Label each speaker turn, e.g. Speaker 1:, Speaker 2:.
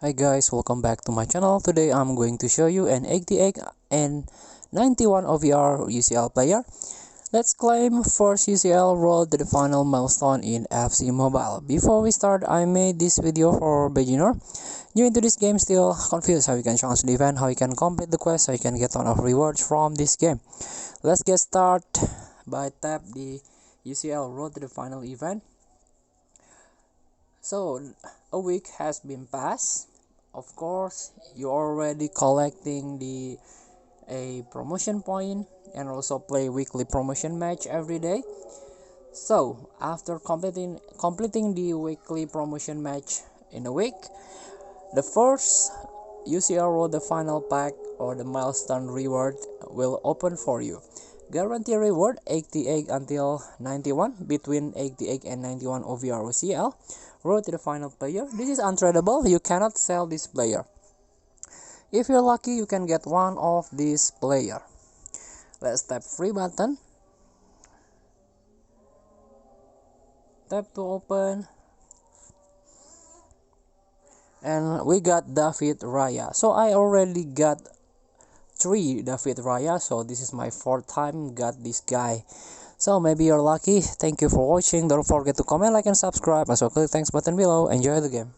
Speaker 1: Hi guys, welcome back to my channel. Today I'm going to show you an 88 and 91 OVR UCL player. Let's claim first UCL road to the final milestone in FC Mobile. Before we start, I made this video for beginner. New into this game, still confused how you can challenge the event, how you can complete the quest, how you can get ton of rewards from this game. Let's get started by tap the UCL road to the final event. So a week has been passed. Of course, you're already collecting the a promotion point and also play weekly promotion match every day. So after completing the weekly promotion match in a week, the first UCL Road the final pack or the milestone reward will open for you. Guarantee reward 88 until 91, between 88 and 91 OVR UCL. Road to the final player. This is untradeable, you cannot sell this player. If you're lucky, you can get one of these player. Let's tap free button. Tap to open. And we got David Raya. So I already got 3 David Raya. So this is my 4th time got this guy. So maybe you're lucky. Thank you for watching. Don't forget to comment, like, and subscribe. Also click thanks button below. Enjoy the game.